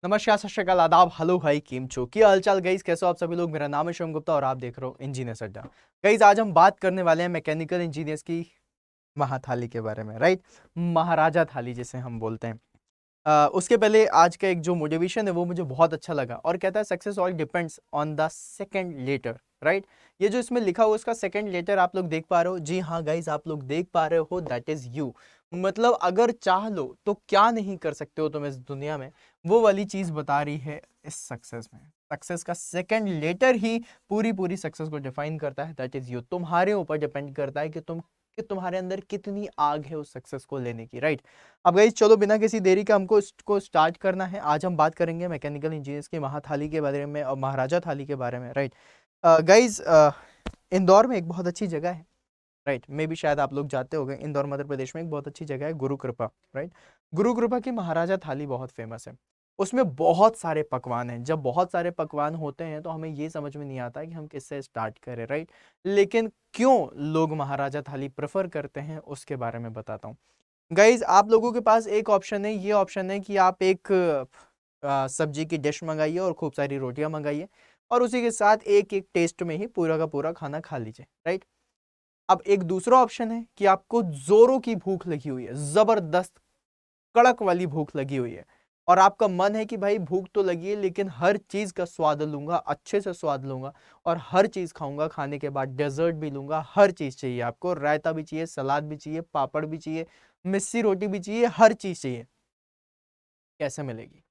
नमस्कार, सत श्री अकाल, आदाब, हेलो भाई, केम छो, क्या हालचाल गाइस, कैसे हो आप सभी लोग। मेरा नाम है शिवम गुप्ता और आप देख रहे हो इंजीनियर्स अड्डा। गाइस आज हम बात करने वाले हैं मैकेनिकल इंजीनियर्स की महाथाली के बारे में, राइट। महाराजा थाली जिसे हम बोलते हैं। उसके पहले आज का एक जो मोटिवेशन है वो मुझे बहुत अच्छा लगा और कहता है success all depends on the second letter, right. ये जो इसमें लिखा हुआ उसका सेकंड लेटर आप लोग देख पा रहे हो। जी हाँ गाइस, आप लोग देख पा रहे हो, दैट इज यू। मतलब अगर चाह लो तो क्या नहीं कर सकते हो तुम इस दुनिया में, वो वाली चीज बता रही है इस सक्सेस में। सक्सेस का सेकंड लेटर ही पूरी पूरी सक्सेस को डिफाइन करता है, दैट इज यू। तुम्हारे ऊपर डिपेंड करता है कि तुम्हारे अंदर कितनी आग है उस सक्सेस को लेने की, राइट। अब गाइज चलो बिना किसी देरी का हमको इसको स्टार्ट करना है। आज हम बात करेंगे मैकेनिकल इंजीनियर्स की महाथाली के बारे में और महाराजा थाली के बारे में, राइट। गाइज इंदौर में एक बहुत अच्छी जगह है, राइट। मे भी शायद आप लोग जाते होंगे, इंदौर मध्य प्रदेश में एक बहुत अच्छी जगह है गुरु कृपा, राइट। गुरु कृपा की महाराजा थाली बहुत फेमस है। उसमें बहुत सारे पकवान हैं। जब बहुत सारे पकवान होते हैं तो हमें ये समझ में नहीं आता कि हम किससे स्टार्ट करें, राइट। लेकिन क्यों लोग महाराजा थाली प्रेफर करते हैं उसके बारे में बताता हूँ। गाइज आप लोगों के पास एक ऑप्शन है, ये ऑप्शन है कि आप एक सब्जी की डिश मंगाइए और खूब सारी रोटियां मंगाइए और उसी के साथ एक एक टेस्ट में ही पूरा का पूरा खाना खा लीजिए, राइट। अब एक दूसरा ऑप्शन है कि आपको जोरों की भूख लगी हुई है, जबरदस्त कड़क वाली भूख लगी हुई है और आपका मन है कि भाई भूख तो लगी है लेकिन हर चीज का स्वाद लूंगा, अच्छे से स्वाद लूंगा और हर चीज खाऊंगा, खाने के बाद डेजर्ट भी लूंगा, हर चीज चाहिए आपको, रायता भी चाहिए, सलाद भी चाहिए, पापड़ भी चाहिए, मिस्सी रोटी भी चाहिए, हर चीज चाहिए। कैसे मिलेगी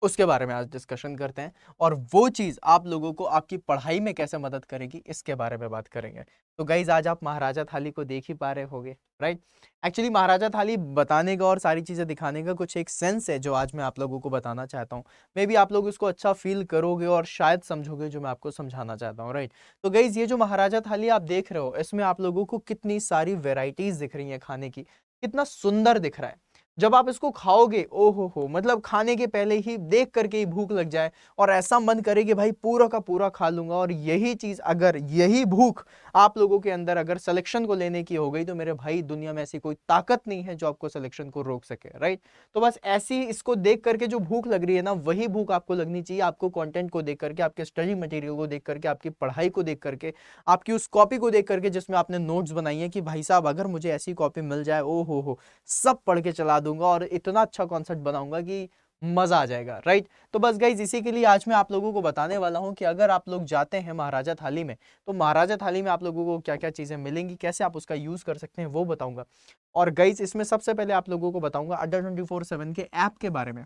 उसके बारे में आज डिस्कशन करते हैं और वो चीज आप लोगों को आपकी पढ़ाई में कैसे मदद करेगी इसके बारे में बात करेंगे। तो गाइज आज आप महाराजा थाली को देख ही पा रहे होगे, राइट। एक्चुअली महाराजा थाली बताने का और सारी चीजें दिखाने का कुछ एक सेंस है जो आज मैं आप लोगों को बताना चाहता हूँ। मे बी आप लोग इसको अच्छा फील करोगे और शायद समझोगे जो मैं आपको समझाना चाहता हूँ, राइट। तो गाइज ये जो महाराजा थाली आप देख रहे हो इसमें आप लोगों को कितनी सारी वेराइटीज दिख रही है खाने की, कितना सुंदर दिख रहा है। जब आप इसको खाओगे, ओ हो, मतलब खाने के पहले ही देख करके ही भूख लग जाए और ऐसा मन करे कि भाई पूरा का पूरा खा लूंगा। और यही चीज अगर यही भूख आप लोगों के अंदर अगर सिलेक्शन को लेने की हो गई तो मेरे भाई दुनिया में ऐसी कोई ताकत नहीं है जो आपको सिलेक्शन को रोक सके, राइट। तो बस ऐसी इसको देख करके जो भूख लग रही है ना, वही भूख आपको लगनी चाहिए। आपको कंटेंट को देख करके, आपके स्टडी मटेरियल को देख करके, आपकी पढ़ाई को देख करके, आपकी उस कॉपी को देख करके जिसमें आपने नोट्स बनाई है कि भाई साहब अगर मुझे ऐसी कॉपी मिल जाए, ओ हो, सब पढ़ के चला दूंगा और इतना अच्छा कॉन्सेप्ट बनाऊंगा कि मजा आ जाएगा, राइट। तो बस गाइज इसी के लिए आज मैं आप लोगों को बताने वाला हूं कि अगर आप लोग जाते हैं महाराजा थाली में तो महाराजा थाली में आप लोगों को क्या क्या चीजें मिलेंगी, कैसे आप उसका यूज कर सकते हैं वो बताऊंगा। और गाइज इसमें सबसे पहले आप लोगों को बताऊंगा अड्डा 24/7 के ऐप के बारे में।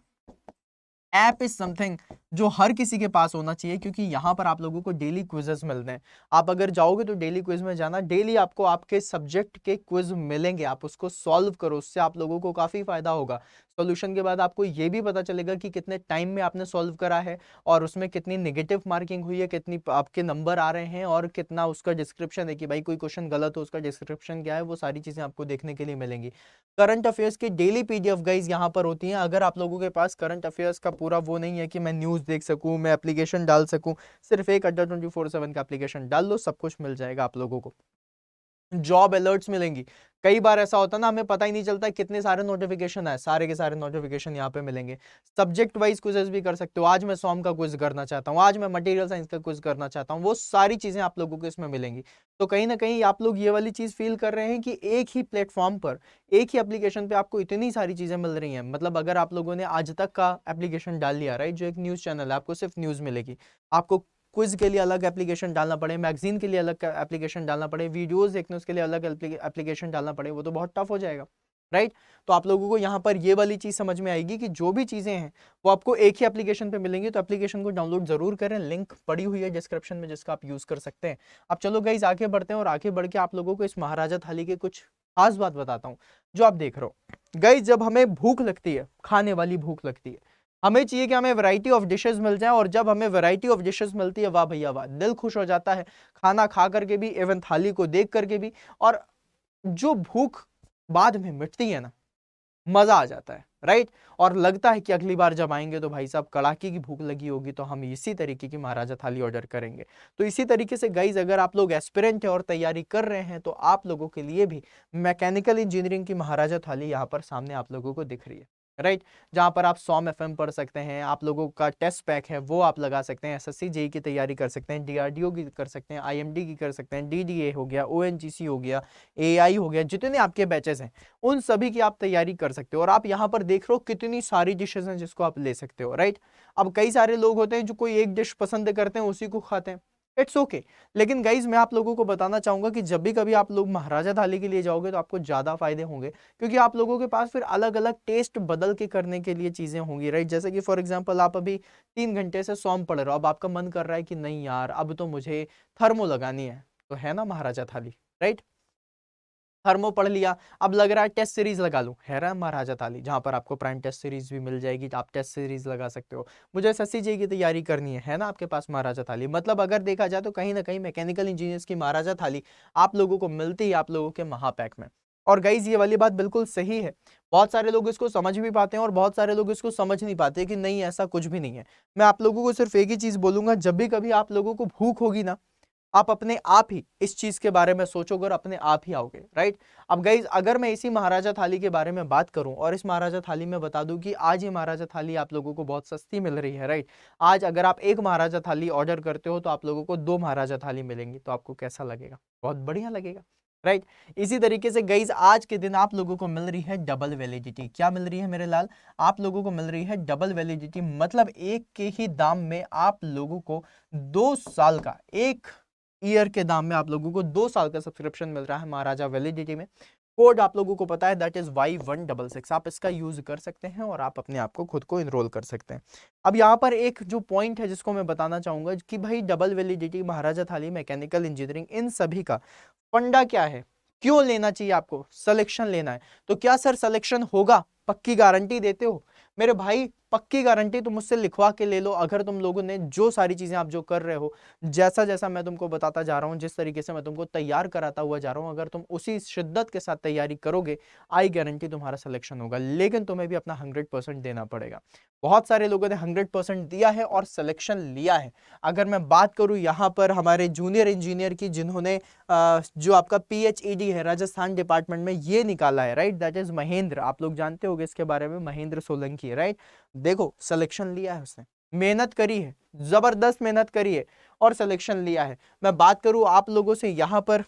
ऐप इज समथिंग जो हर किसी के पास होना चाहिए क्योंकि यहाँ पर आप लोगों को डेली क्विजेस मिलते हैं। आप अगर जाओगे तो डेली क्विज में जाना, डेली आपको आपके सब्जेक्ट के क्विज मिलेंगे, आप उसको सॉल्व करो, उससे आप लोगों को काफी फायदा होगा। सॉल्यूशन के बाद आपको ये भी पता चलेगा कि कितने टाइम में आपने सॉल्व करा है और उसमें कितनी नेगेटिव मार्किंग हुई है, कितनी आपके नंबर आ रहे हैं और कितना उसका डिस्क्रिप्शन है कि भाई कोई क्वेश्चन गलत हो उसका डिस्क्रिप्शन क्या है, वो सारी चीजें आपको देखने के लिए मिलेंगी। करंट अफेयर्स की डेली पीडीएफ गाइज यहाँ पर होती हैं। अगर आप लोगों के पास करंट अफेयर्स का पूरा वो नहीं है कि मैं न्यूज़ देख सकूं, मैं एप्लीकेशन डाल सकूं, सिर्फ एक अड्डा 24/7 का एप्लीकेशन डाल लो, सब कुछ मिल जाएगा आप लोगों को। जॉब अलर्ट्स मिलेंगी। कई बार ऐसा होता है ना, हमें पता ही नहीं चलता कितने सारे नोटिफिकेशन है, सारे के सारे नोटिफिकेशन यहाँ पे मिलेंगे। सब्जेक्ट वाइज क्विजेस भी कर सकते हो। आज मैं सॉम का क्विज करना चाहता हूँ, आज मैं मटेरियल साइंस का क्विज करना चाहता हूँ, वो सारी चीजें आप लोगों को इसमें मिलेंगी। तो कहीं ना कहीं आप लोग ये वाली चीज फील कर रहे हैं कि एक ही प्लेटफॉर्म पर, एक ही एप्लीकेशन पे आपको इतनी सारी चीजें मिल रही हैं। मतलब अगर आप लोगों ने आज तक का एप्लीकेशन डाल लिया, राइट, जो एक न्यूज चैनल है, आपको सिर्फ न्यूज मिलेगी। आपको क्विज के लिए अलग एप्लीकेशन डालना पड़े, मैगजीन के लिए अलग एप्लीकेशन डालना पड़े, वीडियोस देखने उसके लिए अलग एप्लीकेशन डालना पड़े, वो तो बहुत टफ हो जाएगा, राइट। तो आप लोगों को यहाँ पर ये वाली चीज समझ में आएगी कि जो भी चीजें हैं वो आपको एक ही एप्लीकेशन पे मिलेंगी। तो एप्लीकेशन को डाउनलोड जरूर करें, लिंक पड़ी हुई है डिस्क्रिप्शन में जिसका आप यूज कर सकते हैं। अब चलो गाइज आगे बढ़ते हैं और आगे बढ़ के आप लोगों को इस महाराजा थाली के कुछ खास बात बताता हूँ जो आप देख रहे हो। गाइज जब हमें भूख लगती है, खाने वाली भूख लगती है, हमें चाहिए कि हमें वैरायटी ऑफ डिशेस मिल जाए और जब हमें वैरायटी ऑफ डिशेस मिलती है, वाह भैया वाह, दिल खुश हो जाता है। खाना खा करके भी, एवं थाली को देख करके भी, और जो भूख बाद में मिटती है ना, मजा आ जाता है, राइट। और लगता है कि अगली बार जब आएंगे तो भाई साहब कड़ाके की भूख लगी होगी तो हम इसी तरीके की महाराजा थाली ऑर्डर करेंगे। तो इसी तरीके से गाइज अगर आप लोग एस्पिरेंट है और तैयारी कर रहे हैं तो आप लोगों के लिए भी मैकेनिकल इंजीनियरिंग की महाराजा थाली यहाँ पर सामने आप लोगों को दिख रही है, राइट, जहाँ पर आप सॉम एफएम पढ़ सकते हैं, आप लोगों का टेस्ट पैक है वो आप लगा सकते हैं, एसएससी जेई की तैयारी कर सकते हैं, डीआरडीओ की कर सकते हैं, आईएमडी की कर सकते हैं, डीडीए हो गया, ओएनजीसी हो गया, एआई हो गया, जितने आपके बैचेस हैं उन सभी की आप तैयारी कर सकते हो। और आप यहाँ पर देख रहे हो कितनी सारी डिशेज हैं जिसको आप ले सकते हो, राइट। अब कई सारे लोग होते हैं जो कोई एक डिश पसंद करते हैं उसी को खाते हैं, इट्स ओके। लेकिन गाइज मैं आप लोगों को बताना चाहूंगा कि जब भी कभी आप लोग महाराजा थाली के लिए जाओगे तो आपको ज्यादा फायदे होंगे, क्योंकि आप लोगों के पास फिर अलग अलग टेस्ट बदल के करने के लिए चीजें होंगी, राइट। जैसे कि फॉर एग्जांपल आप अभी 3 घंटे से सॉन्ग पढ़ रहे हो, अब आपका मन कर रहा है कि नहीं यार अब तो मुझे थर्मो लगानी है, तो है ना महाराजा थाली, राइट। थर्मो पढ़ लिया, अब लग रहा है टेस्ट सीरीज लगा लूं, है ना महाराजा थाली, जहां पर आपको प्राइम टेस्ट सीरीज भी मिल जाएगी, तो आप टेस्ट सीरीज लगा सकते हो। मुझे एसएससी जेईई की तैयारी करनी है ना आपके पास महाराजा थाली। मतलब अगर देखा जाए तो कहीं ना कहीं मैकेनिकल इंजीनियर्स की महाराजा थाली आप लोगों को मिलती है आप लोगों के महापैक में। और गाइज ये वाली बात बिल्कुल सही है, बहुत सारे लोग इसको समझ भी पाते हैं और बहुत सारे लोग इसको समझ नहीं पाते कि नहीं ऐसा कुछ भी नहीं है। मैं आप लोगों को सिर्फ एक ही चीज बोलूंगा, जब भी कभी आप लोगों को भूख होगी ना, आप अपने आप ही इस चीज के बारे में सोचोगे और अपने आप ही आओगे, राइट। अब गाइज अगर मैं इसी महाराजा थाली के बारे में बात करूं और इस महाराजा थाली में बता दूं कि आज ये महाराजा थाली आप लोगों को बहुत सस्ती मिल रही है, राइट। आज अगर आप एक महाराजा थाली ऑर्डर करते हो तो आप लोगों को 2 महाराजा थाली मिलेंगी, तो आपको कैसा लगेगा? बहुत बढ़िया लगेगा, राइट। इसी तरीके से गाइज आज के दिन आप लोगों को मिल रही है डबल वैलिडिटी। क्या मिल रही है मेरे लाल? आप लोगों को मिल रही है डबल वैलिडिटी, मतलब एक के ही दाम में आप लोगों को 2 साल का, एक ईयर के दाम में आप लोगों को 2 साल का सब्सक्रिप्शन मिल रहा है महाराजा वैलिडिटी में। कोड आप लोगों को पता है, दैट इज Y166। आप इसका यूज कर सकते हैं और आप अपने आप को खुद को इनरोल कर सकते हैं। अब यहाँ पर एक जो पॉइंट है जिसको मैं बताना चाहूंगा कि भाई डबल वैलिडिटी, महाराजा थाली, मैकेनिकल इंजीनियरिंग, इन सभी का फंडा क्या है, क्यों लेना चाहिए आपको? सिलेक्शन लेना है। तो क्या सर सिलेक्शन होगा? पक्की गारंटी देते हो? मेरे भाई पक्की गारंटी तुम मुझसे लिखवा के ले लो। अगर तुम लोगों ने जो सारी चीजें आप जो कर रहे हो, जैसा जैसा मैं तुमको बताता जा रहा हूं, जिस तरीके से मैं तुमको तैयार कराता हुआ जा रहा हूं, अगर तुम उसी शिद्दत के साथ तैयारी करोगे, आई गारंटी तुम्हारा सिलेक्शन होगा। लेकिन तुम्हें भी अपना 100% देना पड़ेगा। बहुत सारे लोगों ने 100% दिया है और सिलेक्शन लिया है। अगर मैं बात करूं यहाँ पर हमारे जूनियर इंजीनियर की, जिन्होंने जो आपका PHED है राजस्थान डिपार्टमेंट में ये निकाला है, राइट, दैट इज महेंद्र। आप लोग जानते होंगे इसके बारे में, महेंद्र सोलंकी है, राइट। देखो सिलेक्शन लिया है उसने, मेहनत करी है, जबरदस्त मेहनत करी है और सिलेक्शन लिया है। मैं बात करूं आप लोगों से यहाँ पर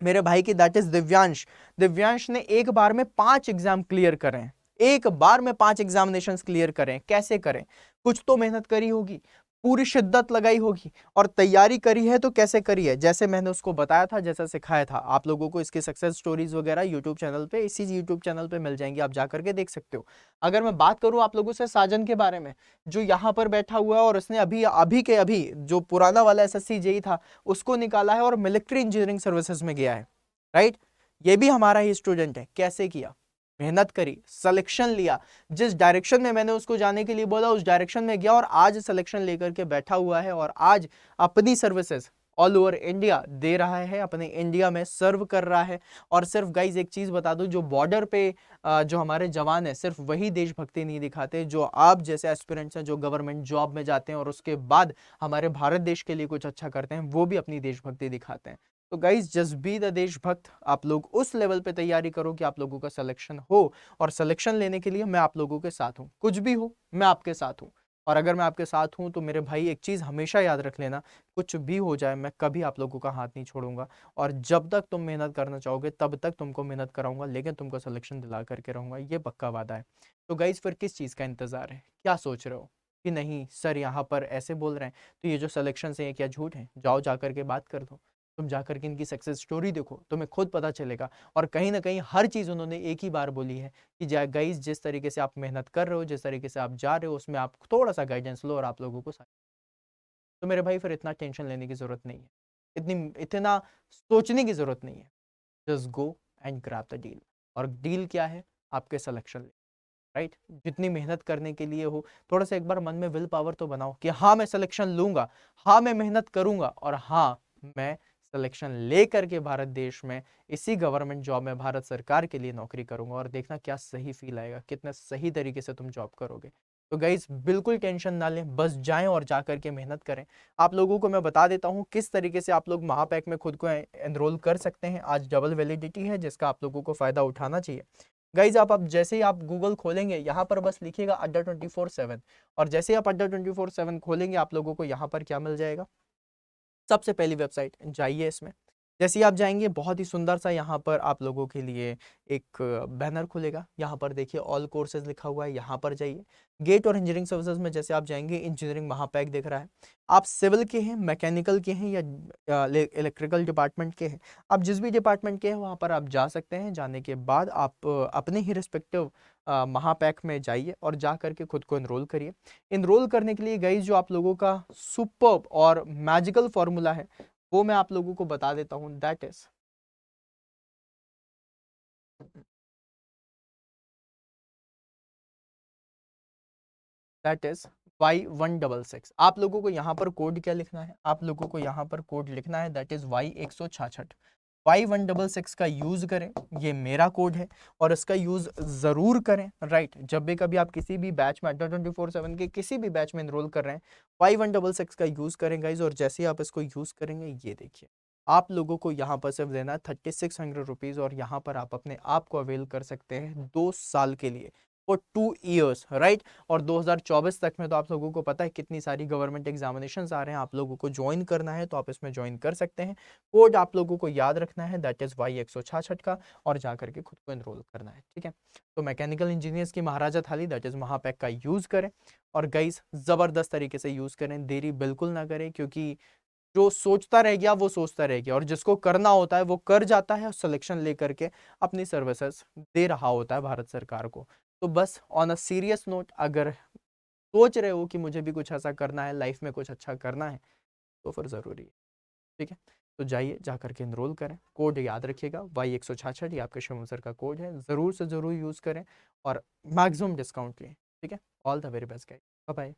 मेरे भाई की, दैट इज दिव्यांश। दिव्यांश ने एक बार में 5 एग्जाम क्लियर करे हैं, एक बार में 5 एग्जामिनेशन क्लियर करें। कैसे करें? कुछ तो मेहनत करी होगी, पूरी शिद्दत लगाई होगी और तैयारी करी है। तो कैसे करी है? जैसे मैंने उसको बताया था, जैसा सिखाया था। आप लोगों को इसकी सक्सेस स्टोरीज वगैरह यूट्यूब चैनल पे, इसी यूट्यूब चैनल पे मिल जाएंगी, आप जाकर के देख सकते हो। अगर मैं बात करूं आप लोगों से साजन के बारे में, जो यहाँ पर बैठा हुआ है और उसने अभी अभी के अभी जो पुराना वाला एसएससी जेईई था उसको निकाला है और मिलिट्री इंजीनियरिंग सर्विसेज में गया है, राइट। ये भी हमारा ही स्टूडेंट है। कैसे किया? मेहनत करी, सिलेक्शन लिया, जिस डायरेक्शन में मैंने उसको जाने के लिए बोला उस डायरेक्शन में गया और आज सिलेक्शन लेकर के बैठा हुआ है और आज अपनी सर्विसेज ऑल ओवर इंडिया दे रहा है, अपने इंडिया में सर्व कर रहा है। और सिर्फ गाइज एक चीज बता दूं, जो बॉर्डर पे जो हमारे जवान है, सिर्फ वही देशभक्ति नहीं दिखाते, जो आप जैसे एस्पिरेंट्स हैं जो गवर्नमेंट जॉब में जाते हैं और उसके बाद हमारे भारत देश के लिए कुछ अच्छा करते हैं, वो भी अपनी देशभक्ति दिखाते हैं। तो गाइज जस्ट बी द देशभक्त। आप लोग उस लेवल पे तैयारी करो कि आप लोगों का सिलेक्शन हो, और सिलेक्शन लेने के लिए मैं आप लोगों के साथ हूं। कुछ भी हो मैं आपके साथ हूं। और अगर मैं आपके साथ हूं तो मेरे भाई एक चीज हमेशा याद रख लेना, कुछ भी हो जाए मैं कभी आप लोगों का हाथ नहीं छोड़ूंगा। और जब तक तुम मेहनत करना चाहोगे तब तक तुमको मेहनत कराऊंगा, लेकिन तुमको सिलेक्शन दिला करके रहूंगा, ये पक्का वादा है। तो गाइज फिर किस चीज का इंतजार है? क्या सोच रहे हो कि नहीं सर यहाँ पर ऐसे बोल रहे हैं तो ये जो सिलेक्शन है ये क्या झूठ है? जाओ जाकर के बात कर दो, तुम जाकर के इनकी सक्सेस स्टोरी देखो, तुम्हें खुद पता चलेगा। और कहीं ना कहीं हर चीज उन्होंने एक ही बार बोली है कि गाइस जिस तरीके से आप मेहनत कर रहे हो, जिस तरीके से आप जा रहे हो, उसमें आप थोड़ा सा गाइडेंस लो और आप लोगों को तो मेरे भाई फिर इतना टेंशन लेने की जरूरत नहीं है, इतना सोचने की जरूरत नहीं है। Just go and grab the deal. और डील क्या है? आपके सिलेक्शन, राइट। जितनी मेहनत करने के लिए हो, थोड़ा सा एक बार मन में विल पावर तो बनाओ कि हाँ मैं सिलेक्शन लूंगा, हाँ मैं मेहनत करूंगा, और हाँ मैं सिलेक्शन लेकर के भारत देश में इसी गवर्नमेंट जॉब में भारत सरकार के लिए नौकरी करूंगा। और देखना क्या सही फील आएगा, कितने सही तरीके से तुम जॉब करोगे। तो गाइज बिल्कुल टेंशन ना लें, बस जाएं और जा करके मेहनत करें। आप लोगों को मैं बता देता हूं किस तरीके से आप लोग महापैक में खुद को एनरोल कर सकते हैं। आज डबल वैलिडिटी है जिसका आप लोगों को फायदा उठाना चाहिए। गाइज आप अब जैसे ही आप गूगल खोलेंगे यहाँ पर बस लिखिएगा अड्डा 24/7, और जैसे ही आप अड्डा 24/7 खोलेंगे आप लोगों को यहाँ पर क्या मिल जाएगा, सबसे पहली वेबसाइट जाइए इसमें। जैसे ही आप जाएंगे बहुत ही सुंदर सा यहाँ पर आप लोगों के लिए एक बैनर खुलेगा, यहाँ पर देखिए ऑल कोर्सेज लिखा हुआ है, यहाँ पर जाइए। गेट और इंजीनियरिंग सर्विसेज में जैसे आप जाएंगे इंजीनियरिंग महापैक दिख रहा है। आप सिविल के हैं, मैकेनिकल के हैं या इलेक्ट्रिकल डिपार्टमेंट के हैं, आप जिस भी डिपार्टमेंट के हैं वहाँ पर आप जा सकते हैं। जाने के बाद आप अपने ही रिस्पेक्टिव महापैक में जाइए और जा करके खुद को इनरोल करिए। इनरोल करने के लिए गाइस जो आप लोगों का सुपर्ब और मैजिकल फॉर्मूला है वो मैं आप लोगों को बता देता हूं, दैट इज Y166। आप लोगों को यहाँ पर कोड क्या लिखना है, आप लोगों को यहाँ पर कोड लिखना है दैट इज Y166। Y166 का यूज करें, ये मेरा कोड है और इसका यूज जरूर करें, राइट। जब भी कभी आप किसी भी बैच में अड्डा 24/7 के किसी भी बैच में इनरोल कर रहे हैं, Y166 का यूज करें गाइज। और जैसे ही आप इसको यूज करेंगे ये देखिए आप लोगों को यहाँ पर सिर्फ देना है 3600 रुपीज, और यहाँ पर आप अपने आप को अवेल कर सकते हैं 2 साल के लिए, फॉर 2 years, राइट। और 2024 तक में तो आप लोगों को पता है कितनी सारी गवर्नमेंट एग्जामिनेशंस आ रहे हैं, आप लोगों को ज्वाइन करना है तो आप इसमें ज्वाइन कर सकते हैं। कोड आप लोगों को याद रखना है दैट इज Y166 का, और जा करके खुद को एनरोल करना है, ठीक है। तो मैकेनिकल इंजीनियर्स की महाराजा थाली दैट इज महापैक का यूज करें, और गाइस जबरदस्त तरीके से यूज करें, देरी बिल्कुल ना करें, क्योंकि जो सोचता रह गया वो सोचता रह गया, और जिसको करना होता है वो कर जाता है और सिलेक्शन लेकर के अपनी सर्विसेज दे रहा होता है भारत सरकार को। तो बस ऑन अ सीरियस नोट, अगर सोच रहे हो कि मुझे भी कुछ ऐसा करना है, लाइफ में कुछ अच्छा करना है, तो फिर ज़रूरी है, ठीक है। तो जाइए जा करके इनरोल करें, कोड याद रखिएगा Y166, ये आपके शिवम सर का कोड है, ज़रूर से ज़रूर यूज़ करें और मैक्सिमम डिस्काउंट लें, ठीक है। All the very best guys, bye bye.